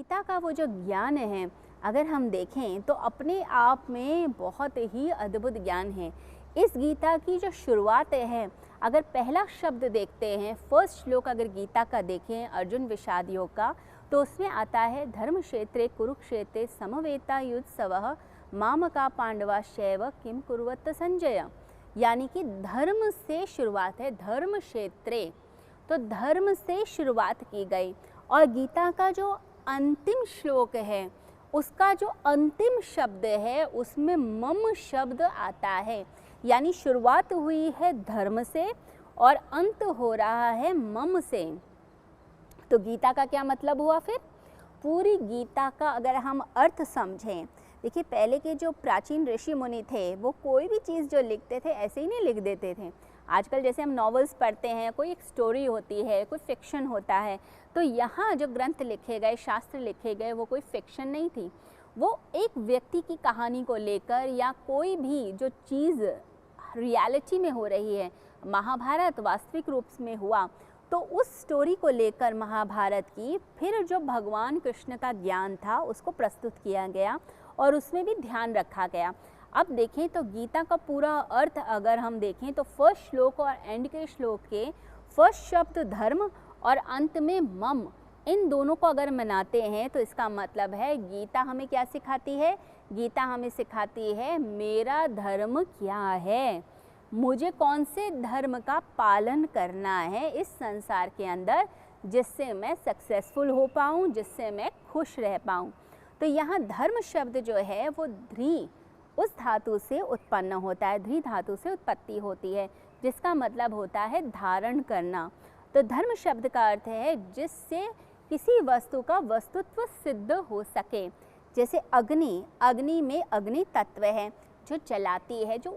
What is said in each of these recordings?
गीता का वो जो ज्ञान है, अगर हम देखें तो अपने आप में बहुत ही अद्भुत ज्ञान है। इस गीता की जो शुरुआत है, अगर पहला शब्द देखते हैं, फर्स्ट श्लोक अगर गीता का देखें अर्जुन विषाद योग का, तो उसमें आता है धर्म क्षेत्रे कुरुक्षेत्रे समवेता युत्सवः मामका पांडवाश्चैव किम कुर्वत संजय। यानी कि धर्म से शुरुआत है, धर्म क्षेत्रे, तो धर्म से शुरुआत की गई। और गीता का जो अंतिम श्लोक है, उसका जो अंतिम शब्द है उसमें मम शब्द आता है। यानी शुरुआत हुई है धर्म से और अंत हो रहा है मम से। तो गीता का क्या मतलब हुआ फिर? पूरी गीता का अगर हम अर्थ समझें, देखिए पहले के जो प्राचीन ऋषि मुनि थे वो कोई भी चीज़ जो लिखते थे ऐसे ही नहीं लिख देते थे। आजकल जैसे हम नॉवेल्स पढ़ते हैं, कोई एक स्टोरी होती है, कोई फिक्शन होता है, तो यहाँ जो ग्रंथ लिखे गए, शास्त्र लिखे गए, वो कोई फिक्शन नहीं थी। वो एक व्यक्ति की कहानी को लेकर या कोई भी जो चीज़ रियलिटी में हो रही है, महाभारत वास्तविक रूप में हुआ, तो उस स्टोरी को लेकर महाभारत की फिर जो भगवान कृष्ण का ज्ञान था उसको प्रस्तुत किया गया और उसमें भी ध्यान रखा गया। अब देखें तो गीता का पूरा अर्थ अगर हम देखें तो फर्स्ट श्लोक और एंड के श्लोक के फर्स्ट शब्द धर्म और अंत में मम, इन दोनों को अगर मनाते हैं तो इसका मतलब है गीता हमें क्या सिखाती है? गीता हमें सिखाती है मेरा धर्म क्या है, मुझे कौन से धर्म का पालन करना है इस संसार के अंदर, जिससे मैं सक्सेसफुल हो पाऊँ, जिससे मैं खुश रह पाऊँ। तो यहाँ धर्म शब्द जो है वो ध्री उस धातु से उत्पन्न होता है, ध्री धातु से उत्पत्ति होती है, जिसका मतलब होता है धारण करना। तो धर्म शब्द का अर्थ है जिससे किसी वस्तु का वस्तुत्व सिद्ध हो सके। जैसे अग्नि, अग्नि में अग्नि तत्व है जो जलाती है, जो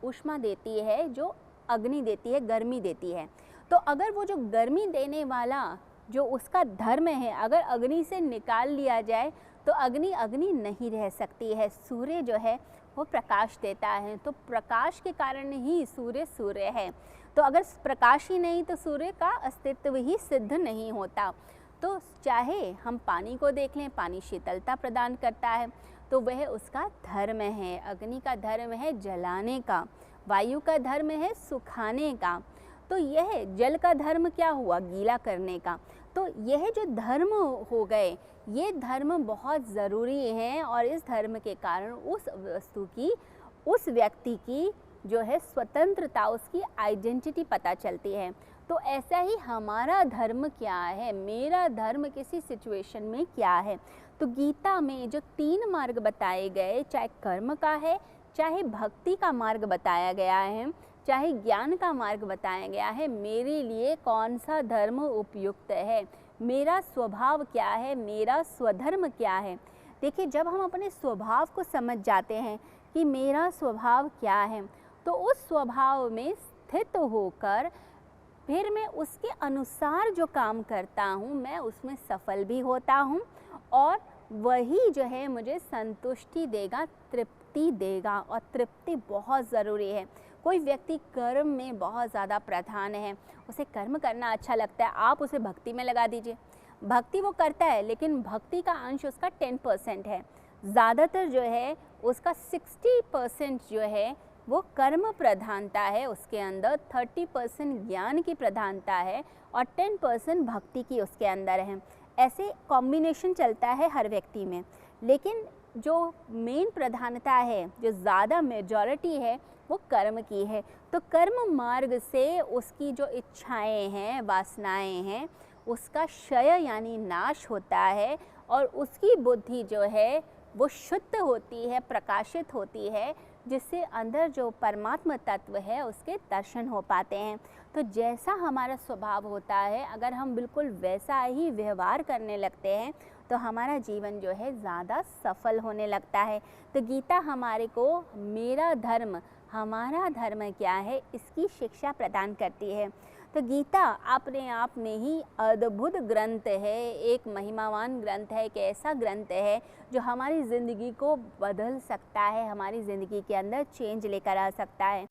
ऊष्मा देती है, जो अग्नि देती है, गर्मी देती है। तो अगर वो जो गर्मी देने वाला जो उसका धर्म है, अगर अग्नि से निकाल लिया जाए तो अग्नि अग्नि नहीं रह सकती है। सूर्य जो है वो प्रकाश देता है, तो प्रकाश के कारण ही सूर्य सूर्य है। तो अगर प्रकाश ही नहीं तो सूर्य का अस्तित्व ही सिद्ध नहीं होता। तो चाहे हम पानी को देख लें, पानी शीतलता प्रदान करता है, तो वह उसका धर्म है। अग्नि का धर्म है जलाने का, वायु का धर्म है सुखाने का, तो यह जल का धर्म क्या हुआ? गीला करने का। तो यह जो धर्म हो गए, ये धर्म बहुत ज़रूरी है और इस धर्म के कारण उस वस्तु की, उस व्यक्ति की जो है स्वतंत्रता, उसकी आइडेंटिटी पता चलती है। तो ऐसा ही हमारा धर्म क्या है, मेरा धर्म किसी सिचुएशन में क्या है। तो गीता में जो 3 मार्ग बताए गए, चाहे कर्म का है, चाहे भक्ति का मार्ग बताया गया है, चाहे ज्ञान का मार्ग बताया गया है, मेरे लिए कौन सा धर्म उपयुक्त है, मेरा स्वभाव क्या है, मेरा स्वधर्म क्या है। देखिए जब हम अपने स्वभाव को समझ जाते हैं कि मेरा स्वभाव क्या है, तो उस स्वभाव में स्थित होकर फिर मैं उसके अनुसार जो काम करता हूँ, मैं उसमें सफल भी होता हूँ और वही जो है मुझे संतुष्टि देगा, तृप्ति देगा। और तृप्ति बहुत ज़रूरी है। कोई व्यक्ति कर्म में बहुत ज़्यादा प्रधान है, उसे कर्म करना अच्छा लगता है, आप उसे भक्ति में लगा दीजिए, भक्ति वो करता है लेकिन भक्ति का अंश उसका 10% है। ज़्यादातर जो है उसका 60% जो है वो कर्म प्रधानता है, उसके अंदर 30% ज्ञान की प्रधानता है और 10% भक्ति की उसके अंदर है। ऐसे कॉम्बिनेशन चलता है हर व्यक्ति में, लेकिन जो मेन प्रधानता है, जो ज़्यादा मेजॉरिटी है, वो कर्म की है। तो कर्म मार्ग से उसकी जो इच्छाएं हैं, वासनाएं हैं, उसका क्षय यानी नाश होता है और उसकी बुद्धि जो है वो शुद्ध होती है, प्रकाशित होती है, जिससे अंदर जो परमात्मा तत्व है उसके दर्शन हो पाते हैं। तो जैसा हमारा स्वभाव होता है, अगर हम बिल्कुल वैसा ही व्यवहार करने लगते हैं तो हमारा जीवन जो है ज़्यादा सफल होने लगता है। तो गीता हमारे को मेरा धर्म, हमारा धर्म क्या है, इसकी शिक्षा प्रदान करती है। तो गीता अपने आप में ही अद्भुत ग्रंथ है, एक महिमावान ग्रंथ है, एक ऐसा ग्रंथ है जो हमारी ज़िंदगी को बदल सकता है, हमारी ज़िंदगी के अंदर चेंज लेकर आ सकता है।